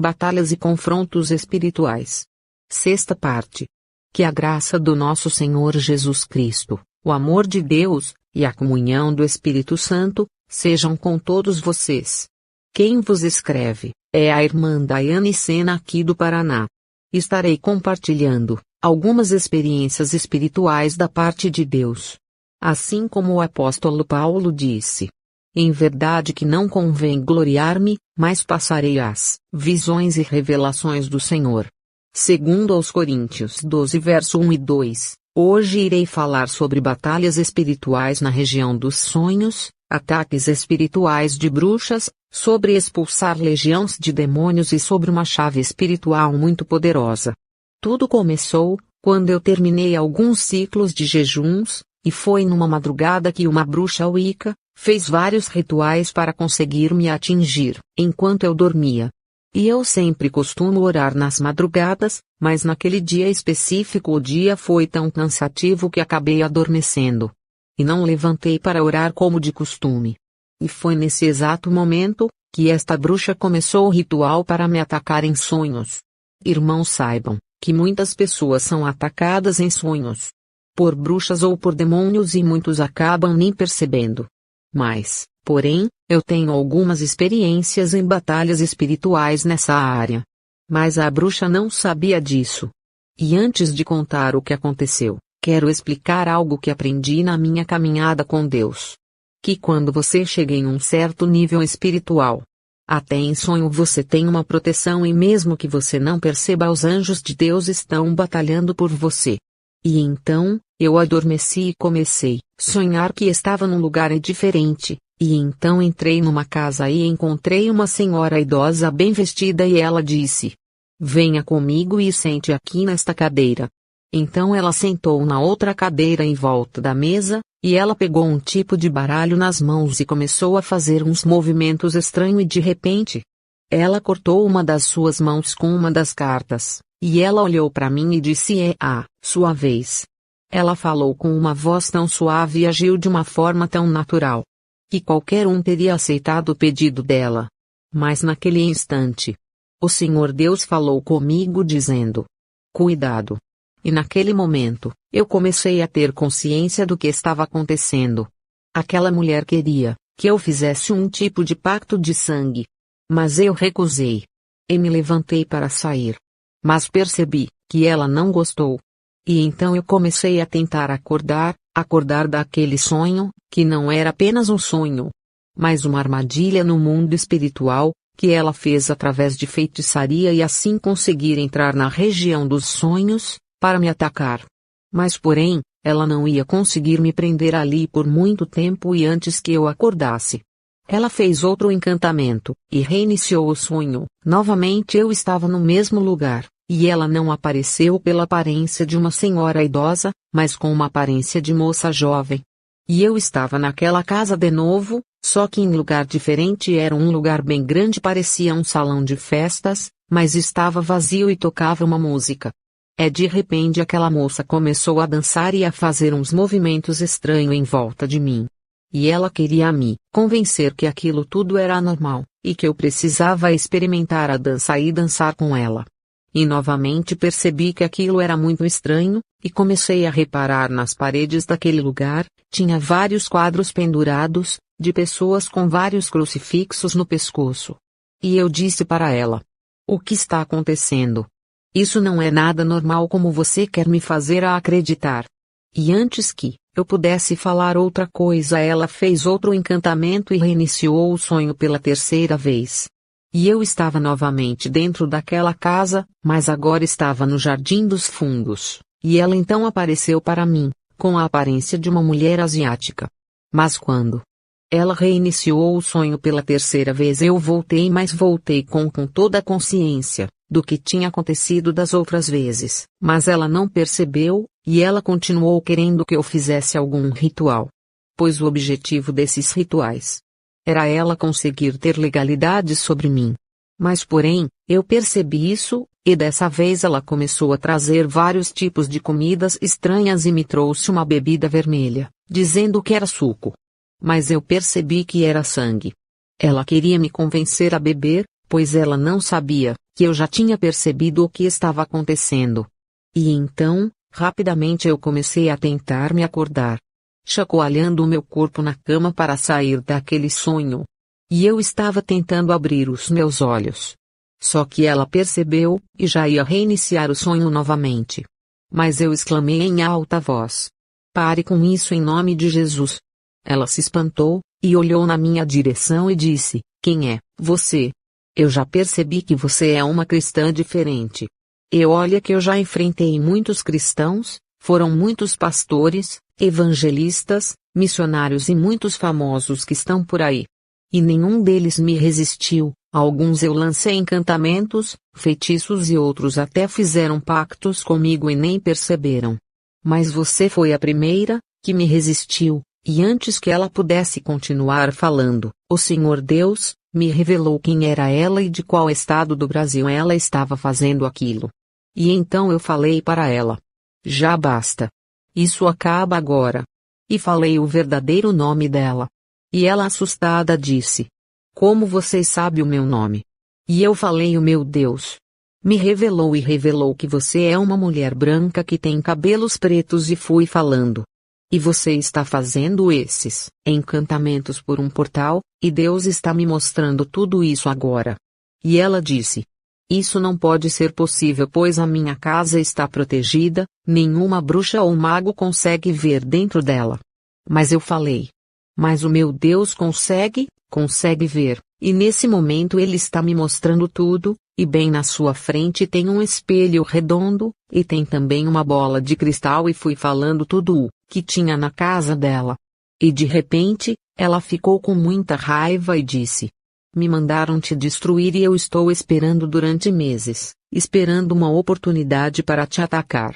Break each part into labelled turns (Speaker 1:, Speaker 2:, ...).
Speaker 1: Batalhas e confrontos espirituais. Sexta parte. Que a graça do nosso Senhor Jesus Cristo, o amor de Deus, e a comunhão do Espírito Santo, sejam com todos vocês. Quem vos escreve, é a irmã Daiane Sena aqui do Paraná. Estarei compartilhando algumas experiências espirituais da parte de Deus. Assim como o apóstolo Paulo disse: em verdade que não convém gloriar-me, mas passarei as visões e revelações do Senhor. Segundo aos Coríntios 12 verso 1 e 2, hoje irei falar sobre batalhas espirituais na região dos sonhos, ataques espirituais de bruxas, sobre expulsar legiões de demônios e sobre uma chave espiritual muito poderosa. Tudo começou quando eu terminei alguns ciclos de jejuns, e foi numa madrugada que uma bruxa Wicca fez vários rituais para conseguir me atingir, enquanto eu dormia. E eu sempre costumo orar nas madrugadas, mas naquele dia específico o dia foi tão cansativo que acabei adormecendo. E não levantei para orar como de costume. E foi nesse exato momento que esta bruxa começou o ritual para me atacar em sonhos. Irmãos, saibam que muitas pessoas são atacadas em sonhos por bruxas ou por demônios e muitos acabam nem percebendo. Mas, porém, eu tenho algumas experiências em batalhas espirituais nessa área. Mas a bruxa não sabia disso. E antes de contar o que aconteceu, quero explicar algo que aprendi na minha caminhada com Deus. Que quando você chega em um certo nível espiritual, até em sonho você tem uma proteção e mesmo que você não perceba, os anjos de Deus estão batalhando por você. E então, eu adormeci e comecei a sonhar que estava num lugar diferente, e então entrei numa casa e encontrei uma senhora idosa bem vestida e ela disse: venha comigo e sente aqui nesta cadeira. Então ela sentou na outra cadeira em volta da mesa, e ela pegou um tipo de baralho nas mãos e começou a fazer uns movimentos estranhos e de repente, ela cortou uma das suas mãos com uma das cartas. E ela olhou para mim e disse: é a sua vez. Ela falou com uma voz tão suave e agiu de uma forma tão natural que qualquer um teria aceitado o pedido dela. Mas naquele instante, o Senhor Deus falou comigo dizendo: cuidado. E naquele momento, eu comecei a ter consciência do que estava acontecendo. Aquela mulher queria que eu fizesse um tipo de pacto de sangue. Mas eu recusei. E me levantei para sair. Mas percebi que ela não gostou. E então eu comecei a tentar acordar daquele sonho, que não era apenas um sonho, mas uma armadilha no mundo espiritual, que ela fez através de feitiçaria e assim conseguir entrar na região dos sonhos, para me atacar. Mas porém, ela não ia conseguir me prender ali por muito tempo e antes que eu acordasse, ela fez outro encantamento, e reiniciou o sonho. Novamente eu estava no mesmo lugar. E ela não apareceu pela aparência de uma senhora idosa, mas com uma aparência de moça jovem. E eu estava naquela casa de novo, só que em lugar diferente. Era um lugar bem grande, parecia um salão de festas, mas estava vazio e tocava uma música. De repente aquela moça começou a dançar e a fazer uns movimentos estranhos em volta de mim. E ela queria me convencer que aquilo tudo era normal, e que eu precisava experimentar a dança e dançar com ela. E novamente percebi que aquilo era muito estranho, e comecei a reparar nas paredes daquele lugar, tinha vários quadros pendurados, de pessoas com vários crucifixos no pescoço. E eu disse para ela: o que está acontecendo? Isso não é nada normal como você quer me fazer acreditar. E antes que eu pudesse falar outra coisa, ela fez outro encantamento e reiniciou o sonho pela terceira vez. E eu estava novamente dentro daquela casa, mas agora estava no Jardim dos Fundos, e ela então apareceu para mim, com a aparência de uma mulher asiática. Mas quando ela reiniciou o sonho pela terceira vez, eu voltei, mas voltei com toda a consciência do que tinha acontecido das outras vezes. Mas ela não percebeu, e ela continuou querendo que eu fizesse algum ritual. Pois o objetivo desses rituais era ela conseguir ter legalidade sobre mim. Mas porém, eu percebi isso, e dessa vez ela começou a trazer vários tipos de comidas estranhas e me trouxe uma bebida vermelha, dizendo que era suco. Mas eu percebi que era sangue. Ela queria me convencer a beber, pois ela não sabia que eu já tinha percebido o que estava acontecendo. E então, rapidamente eu comecei a tentar me acordar, chacoalhando o meu corpo na cama para sair daquele sonho. E eu estava tentando abrir os meus olhos. Só que ela percebeu, e já ia reiniciar o sonho novamente. Mas eu exclamei em alta voz: "Pare com isso em nome de Jesus." Ela se espantou, e olhou na minha direção e disse: "Quem é você? Eu já percebi que você é uma cristã diferente. Olha que eu já enfrentei muitos cristãos, foram muitos pastores, evangelistas, missionários e muitos famosos que estão por aí. E nenhum deles me resistiu, alguns eu lancei encantamentos, feitiços e outros até fizeram pactos comigo e nem perceberam. Mas você foi a primeira, que me resistiu, e antes que ela pudesse continuar falando, o Senhor Deus me revelou quem era ela e de qual estado do Brasil ela estava fazendo aquilo. E então eu falei para ela: já basta. Isso acaba agora. E falei o verdadeiro nome dela. E ela assustada disse: como você sabe o meu nome? E eu falei: o meu Deus me revelou e revelou que você é uma mulher branca que tem cabelos pretos e fui falando. E você está fazendo esses encantamentos por um portal, e Deus está me mostrando tudo isso agora. E ela disse: isso não pode ser possível pois a minha casa está protegida, nenhuma bruxa ou mago consegue ver dentro dela. Mas eu falei: mas o meu Deus consegue ver, e nesse momento ele está me mostrando tudo, e bem na sua frente tem um espelho redondo, e tem também uma bola de cristal e fui falando tudo o que tinha na casa dela. E de repente, ela ficou com muita raiva e disse: me mandaram te destruir e eu estou esperando durante meses, esperando uma oportunidade para te atacar.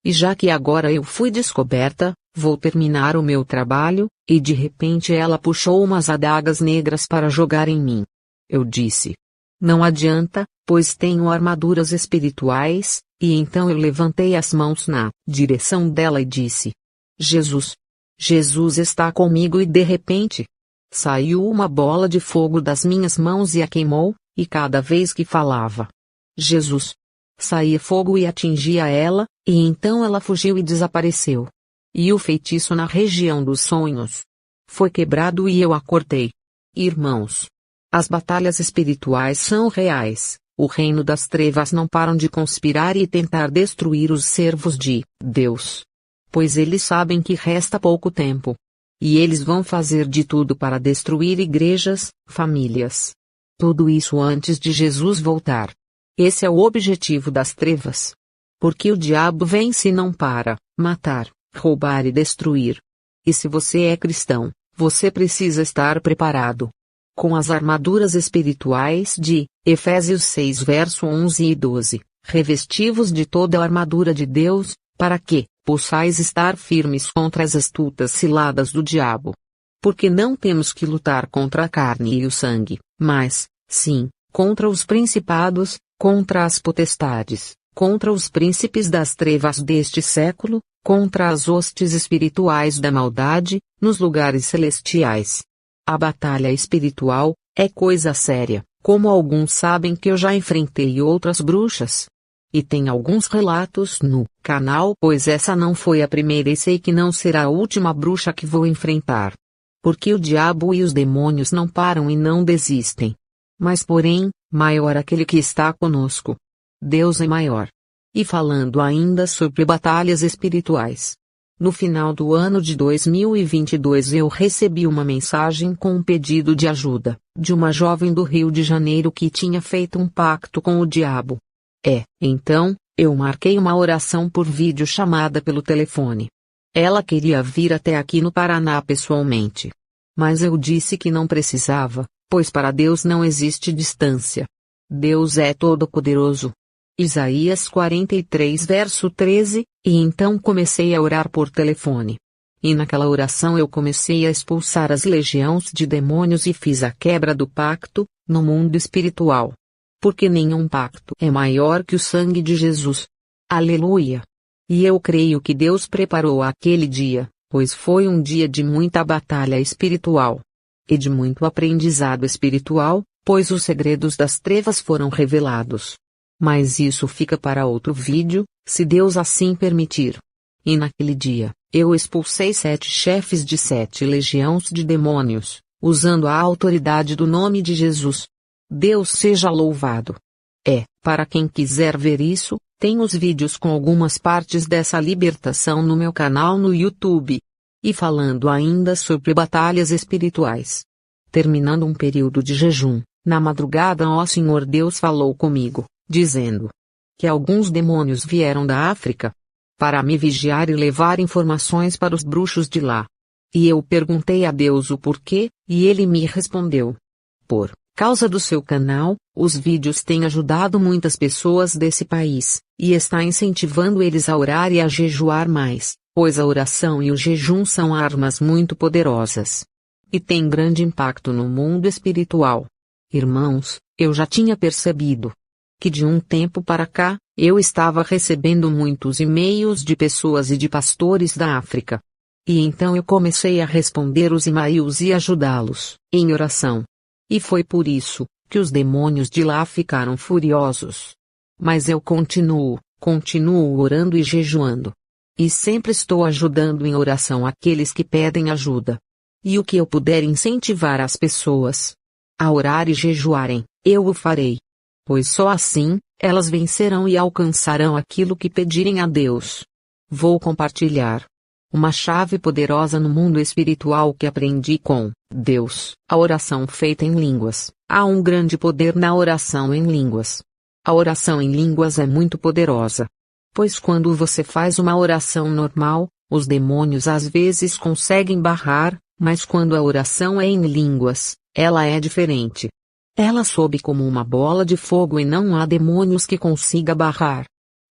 Speaker 1: E já que agora eu fui descoberta, vou terminar o meu trabalho, e de repente ela puxou umas adagas negras para jogar em mim. Eu disse: não adianta, pois tenho armaduras espirituais, e então eu levantei as mãos na direção dela e disse: Jesus! Jesus está comigo e de repente saiu uma bola de fogo das minhas mãos e a queimou, e cada vez que falava Jesus, saía fogo e atingia ela, e então ela fugiu e desapareceu. E o feitiço na região dos sonhos foi quebrado e eu acordei. Irmãos, as batalhas espirituais são reais, o reino das trevas não param de conspirar e tentar destruir os servos de Deus. Pois eles sabem que resta pouco tempo. E eles vão fazer de tudo para destruir igrejas, famílias. Tudo isso antes de Jesus voltar. Esse é o objetivo das trevas. Porque o diabo vence e não para matar, roubar e destruir. E se você é cristão, você precisa estar preparado com as armaduras espirituais de Efésios 6 verso 11 e 12, revestivos de toda a armadura de Deus, para que possais estar firmes contra as astutas ciladas do diabo. Porque não temos que lutar contra a carne e o sangue, mas, sim, contra os principados, contra as potestades, contra os príncipes das trevas deste século, contra as hostes espirituais da maldade, nos lugares celestiais. A batalha espiritual é coisa séria, como alguns sabem que eu já enfrentei outras bruxas. E tem alguns relatos no canal, pois essa não foi a primeira e sei que não será a última bruxa que vou enfrentar. Porque o diabo e os demônios não param e não desistem. Mas porém, maior aquele que está conosco. Deus é maior. E falando ainda sobre batalhas espirituais. No final do ano de 2022 eu recebi uma mensagem com um pedido de ajuda, de uma jovem do Rio de Janeiro que tinha feito um pacto com o diabo. Então, eu marquei uma oração por vídeo chamada pelo telefone. Ela queria vir até aqui no Paraná pessoalmente. Mas eu disse que não precisava, pois para Deus não existe distância. Deus é todo-poderoso. Isaías 43 verso 13, e então comecei a orar por telefone. E naquela oração eu comecei a expulsar as legiões de demônios e fiz a quebra do pacto, no mundo espiritual. Porque nenhum pacto é maior que o sangue de Jesus. Aleluia! E eu creio que Deus preparou aquele dia, pois foi um dia de muita batalha espiritual. E de muito aprendizado espiritual, pois os segredos das trevas foram revelados. Mas isso fica para outro vídeo, se Deus assim permitir. E naquele dia, eu expulsei 7 chefes de 7 legiões de demônios, usando a autoridade do nome de Jesus. Deus seja louvado. Para quem quiser ver isso, tem os vídeos com algumas partes dessa libertação no meu canal no YouTube. E falando ainda sobre batalhas espirituais. Terminando um período de jejum, na madrugada ó Senhor Deus falou comigo, dizendo que alguns demônios vieram da África para me vigiar e levar informações para os bruxos de lá. E eu perguntei a Deus o porquê, e ele me respondeu: por causa do seu canal, os vídeos têm ajudado muitas pessoas desse país, e está incentivando eles a orar e a jejuar mais, pois a oração e o jejum são armas muito poderosas. E tem grande impacto no mundo espiritual. Irmãos, eu já tinha percebido que de um tempo para cá, eu estava recebendo muitos e-mails de pessoas e de pastores da África. E então eu comecei a responder os e-mails e ajudá-los em oração. E foi por isso que os demônios de lá ficaram furiosos. Mas eu continuo orando e jejuando. E sempre estou ajudando em oração aqueles que pedem ajuda. E o que eu puder incentivar as pessoas a orar e jejuarem, eu o farei. Pois só assim, elas vencerão e alcançarão aquilo que pedirem a Deus. Vou compartilhar uma chave poderosa no mundo espiritual que aprendi com Deus. A oração feita em línguas. Há um grande poder na oração em línguas. A oração em línguas é muito poderosa. Pois quando você faz uma oração normal, os demônios às vezes conseguem barrar, mas quando a oração é em línguas, ela é diferente. Ela sobe como uma bola de fogo e não há demônios que consiga barrar.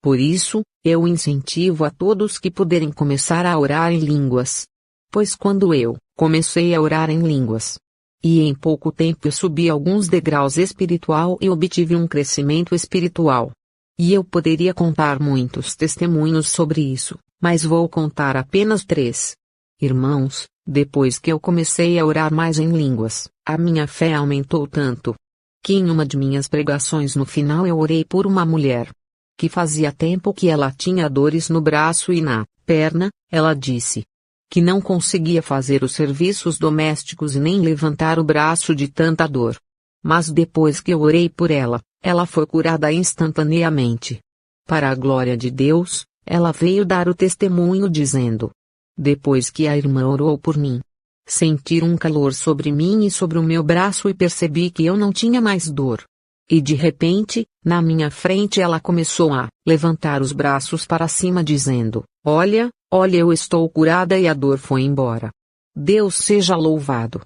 Speaker 1: Por isso, eu incentivo a todos que puderem começar a orar em línguas. Pois quando eu comecei a orar em línguas, e em pouco tempo eu subi alguns degraus espiritual e obtive um crescimento espiritual. E eu poderia contar muitos testemunhos sobre isso, mas vou contar apenas 3. Irmãos, depois que eu comecei a orar mais em línguas, a minha fé aumentou tanto que em uma de minhas pregações no final eu orei por uma mulher que fazia tempo que ela tinha dores no braço e na perna. Ela disse que não conseguia fazer os serviços domésticos e nem levantar o braço de tanta dor. Mas depois que eu orei por ela, ela foi curada instantaneamente. Para a glória de Deus, ela veio dar o testemunho dizendo: depois que a irmã orou por mim, senti um calor sobre mim e sobre o meu braço e percebi que eu não tinha mais dor. E de repente, na minha frente ela começou a levantar os braços para cima dizendo: olha, eu estou curada e a dor foi embora. Deus seja louvado.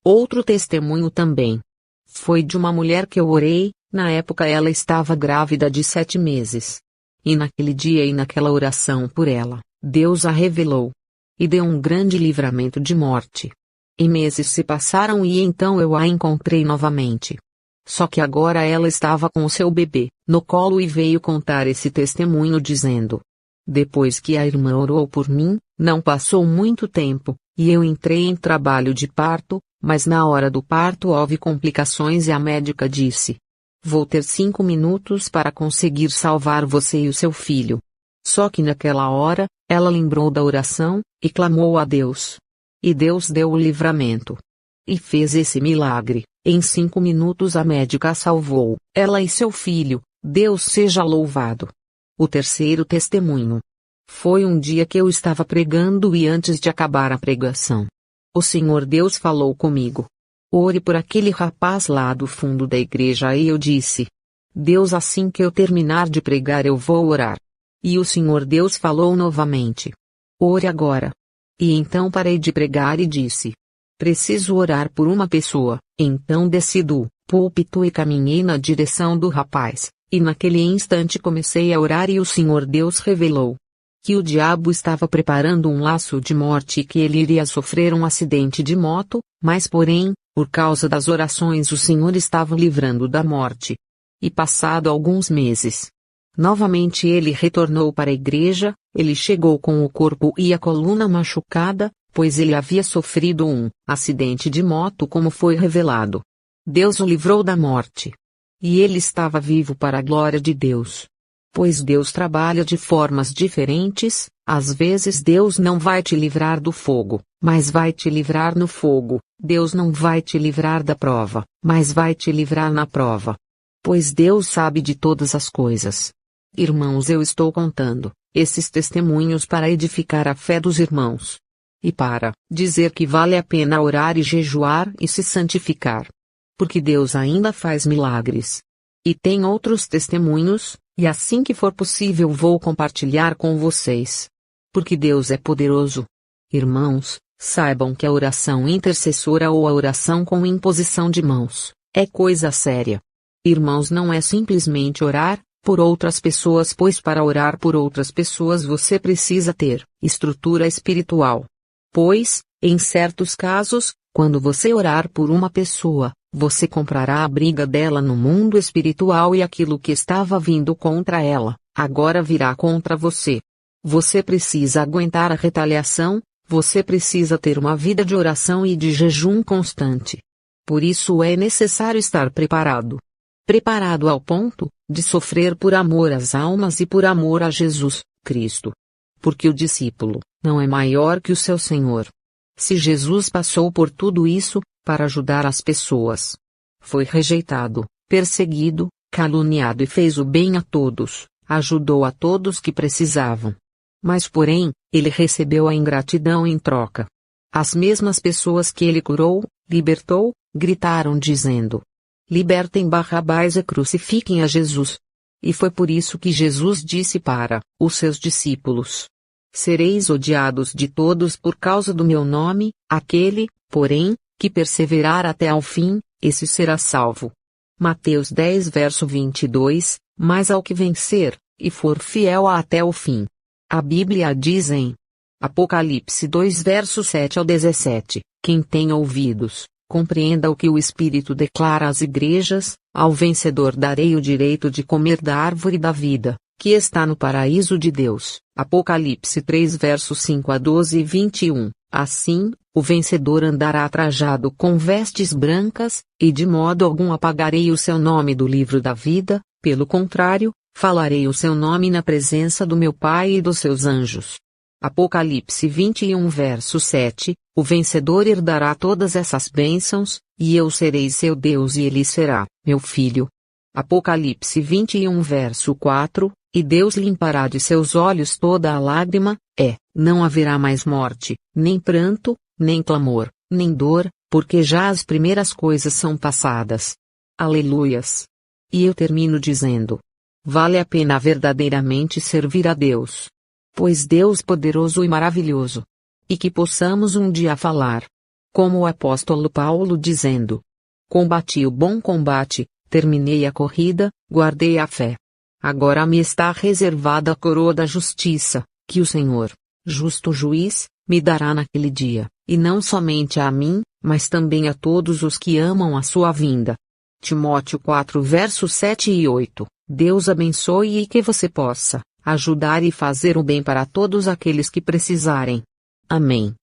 Speaker 1: Outro testemunho também foi de uma mulher que eu orei. Na época ela estava grávida de 7 meses. E naquele dia e naquela oração por ela, Deus a revelou. E deu um grande livramento de morte. E meses se passaram e então eu a encontrei novamente. Só que agora ela estava com o seu bebê no colo e veio contar esse testemunho dizendo: depois que a irmã orou por mim, não passou muito tempo, e eu entrei em trabalho de parto, mas na hora do parto houve complicações e a médica disse: vou ter 5 minutos para conseguir salvar você e o seu filho. Só que naquela hora, ela lembrou da oração, e clamou a Deus. E Deus deu o livramento. E fez esse milagre. Em 5 minutos a médica a salvou, ela e seu filho. Deus seja louvado. O terceiro testemunho foi um dia que eu estava pregando e antes de acabar a pregação, o Senhor Deus falou comigo: ore por aquele rapaz lá do fundo da igreja. E eu disse: Deus, assim que eu terminar de pregar eu vou orar. E o Senhor Deus falou novamente: ore agora. E então parei de pregar e disse: preciso orar por uma pessoa. Então desci do púlpito e caminhei na direção do rapaz, e naquele instante comecei a orar e o Senhor Deus revelou que o diabo estava preparando um laço de morte e que ele iria sofrer um acidente de moto, mas porém, por causa das orações o Senhor estava livrando da morte. E passado alguns meses, novamente ele retornou para a igreja. Ele chegou com o corpo e a coluna machucada, pois ele havia sofrido um acidente de moto como foi revelado. Deus o livrou da morte. E ele estava vivo para a glória de Deus. Pois Deus trabalha de formas diferentes, às vezes Deus não vai te livrar do fogo, mas vai te livrar no fogo, Deus não vai te livrar da prova, mas vai te livrar na prova. Pois Deus sabe de todas as coisas. Irmãos, eu estou contando esses testemunhos para edificar a fé dos irmãos. E para dizer que vale a pena orar e jejuar e se santificar. Porque Deus ainda faz milagres. E tem outros testemunhos, e assim que for possível vou compartilhar com vocês. Porque Deus é poderoso. Irmãos, saibam que a oração intercessora ou a oração com imposição de mãos é coisa séria. Irmãos, não é simplesmente orar por outras pessoas, pois para orar por outras pessoas você precisa ter estrutura espiritual. Pois, em certos casos, quando você orar por uma pessoa, você comprará a briga dela no mundo espiritual e aquilo que estava vindo contra ela, agora virá contra você. Você precisa aguentar a retaliação, você precisa ter uma vida de oração e de jejum constante. Por isso é necessário estar preparado. Preparado ao ponto de sofrer por amor às almas e por amor a Jesus Cristo. Porque o discípulo não é maior que o seu Senhor. Se Jesus passou por tudo isso, para ajudar as pessoas. Foi rejeitado, perseguido, caluniado e fez o bem a todos, ajudou a todos que precisavam. Mas porém, ele recebeu a ingratidão em troca. As mesmas pessoas que ele curou, libertou, gritaram dizendo: libertem Barrabás e crucifiquem a Jesus. E foi por isso que Jesus disse para os seus discípulos: sereis odiados de todos por causa do meu nome, aquele, porém, que perseverar até ao fim, esse será salvo. Mateus 10 verso 22, mas ao que vencer, e for fiel até o fim. A Bíblia diz em Apocalipse 2 verso 7 ao 17, quem tem ouvidos, compreenda o que o Espírito declara às igrejas, ao vencedor darei o direito de comer da árvore da vida, que está no paraíso de Deus. Apocalipse 3 versos 5 a 12 e 21. Assim, o vencedor andará trajado com vestes brancas, e de modo algum apagarei o seu nome do livro da vida, pelo contrário, falarei o seu nome na presença do meu Pai e dos seus anjos. Apocalipse 21 verso 7, o vencedor herdará todas essas bênçãos, e eu serei seu Deus e ele será meu filho. Apocalipse 21 verso 4, e Deus limpará de seus olhos toda a lágrima, não haverá mais morte, nem pranto, nem clamor, nem dor, porque já as primeiras coisas são passadas. Aleluias! E eu termino dizendo: vale a pena verdadeiramente servir a Deus. Pois Deus poderoso e maravilhoso. E que possamos um dia falar, como o apóstolo Paulo dizendo: combati o bom combate, terminei a corrida, guardei a fé. Agora me está reservada a coroa da justiça, que o Senhor, justo juiz, me dará naquele dia, e não somente a mim, mas também a todos os que amam a sua vinda. Timóteo 4 versos 7 e 8. Deus abençoe e que você possa ajudar e fazer o bem para todos aqueles que precisarem. Amém.